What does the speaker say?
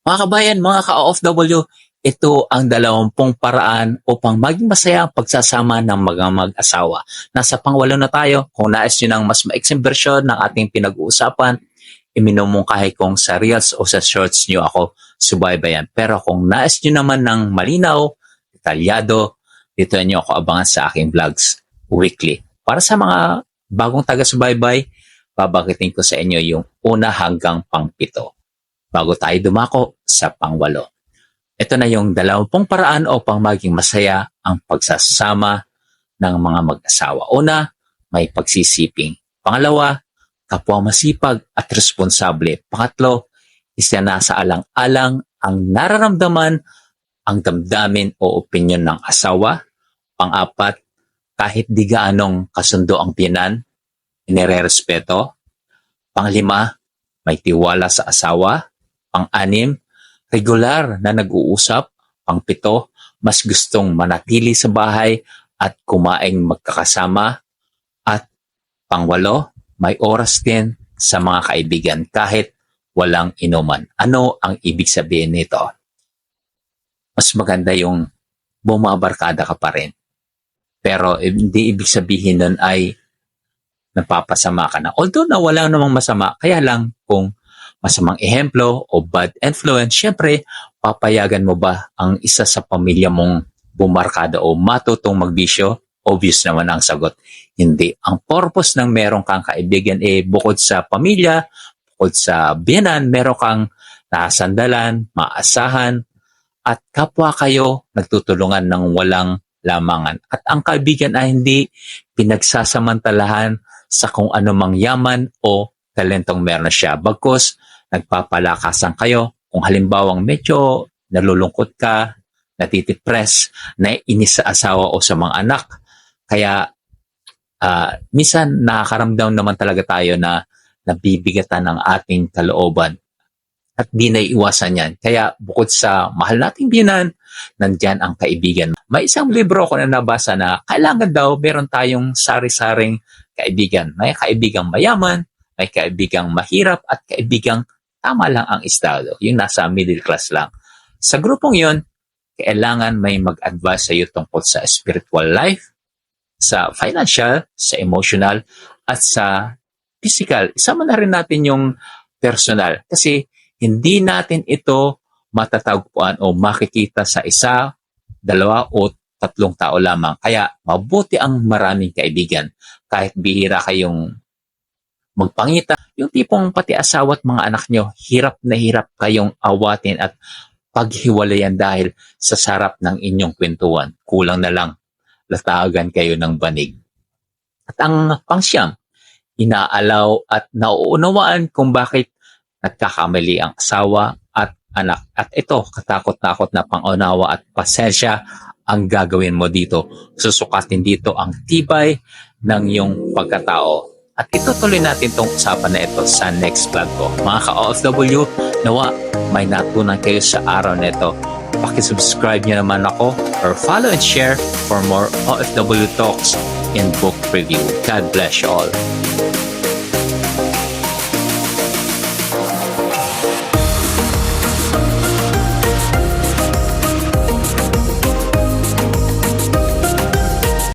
Mga kabayan, mga ka-OFW, ito ang 20 paraan upang maging masaya ang pagsasama ng mga mag-asawa. Nasa pang-8 na tayo. Kung nais nyo ng mas maiksing bersyon ng ating pinag-uusapan, iminumungkahi kong sa reels o sa shorts nyo ako subaybayan. Pero kung nais nyo naman ng malinaw, detalyado, dito nyo ako abangan sa aking vlogs weekly. Para sa mga bagong taga-subaybay, babagitin ko sa inyo yung 1 hanggang pang-7 bago tayo dumako sa pang-8. Ito na yung 20 paraan upang maging masaya ang pagsasama ng mga mag-asawa. Una, may pagsisiping. Pangalawa, kapwa masipag at responsable. Pangatlo, isa na sa alang-alang ang nararamdaman, ang damdamin o opinyon ng asawa. Pang-apat, kahit di gaanong kasundo ang biyenan, inirerespeto. Pang-5, may tiwala sa asawa. Pang-6, regular na nag-uusap. Pang-7, mas gustong manatili sa bahay at kumaing magkakasama. At pang-8, may oras din sa mga kaibigan kahit walang inuman. Ano ang ibig sabihin nito? Mas maganda yung bumabarkada ka pa rin. Pero hindi ibig sabihin nun ay napapasama ka na. Although na wala namang masama, kaya lang kung masamang ehemplo o bad influence, syempre, papayagan mo ba ang isa sa pamilya mong bumarkada o matutong magbisyo? Obvious naman ang sagot. Hindi. Ang purpose ng meron kang kaibigan bukod sa pamilya, bukod sa biyenan, meron kang nasandalan, maasahan, at kapwa kayo nagtutulungan ng walang lamangan. At ang kaibigan ay hindi pinagsasamantalahan sa kung anumang yaman o talentong meron siya. Bagkus, nagpapalakasan kayo. Kung halimbawang medyo nalulungkot ka, natitipress, naiinis sa asawa o sa mga anak, kaya minsan nakakaramdam naman talaga tayo na nabibigatan ng ating kalooban. At di naiiwasan yan. Kaya bukod sa mahal nating biyenan, nandyan ang kaibigan. May isang libro ko na nabasa na kailangan daw meron tayong sari-saring kaibigan. May kaibigang mayaman, may kaibigang mahirap, at kaibigang tama lang ang estado. Yung nasa middle class lang. Sa grupong yon, kailangan may mag-advise sa iyo tungkol sa spiritual life, sa financial, sa emotional, at sa physical. Isama na rin natin yung personal. Kasi hindi natin ito matatagpuan o makikita sa 1, 2, o 3 tao lamang. Kaya mabuti ang maraming kaibigan. Kahit bihira kayong magpangita, yung tipong pati asawa at mga anak nyo, hirap na hirap kayong awatin at paghiwalayan dahil sa sarap ng inyong kwentuhan. Kulang na lang, latagan kayo ng banig. At ang pang-9, inaalaw at nauunawaan kung bakit nagkakamali ang asawa at anak. At ito, katakot-takot na pang-unawa at pasensya ang gagawin mo dito. Susukatin dito ang tibay ng iyong pagkatao. At itutuloy natin itong usapan na ito sa next vlog ko. Mga ka-OFW, nawa may natunan kayo sa araw na ito. Pakisubscribe nyo naman ako or follow and share for more OFW talks and book review. God bless you all.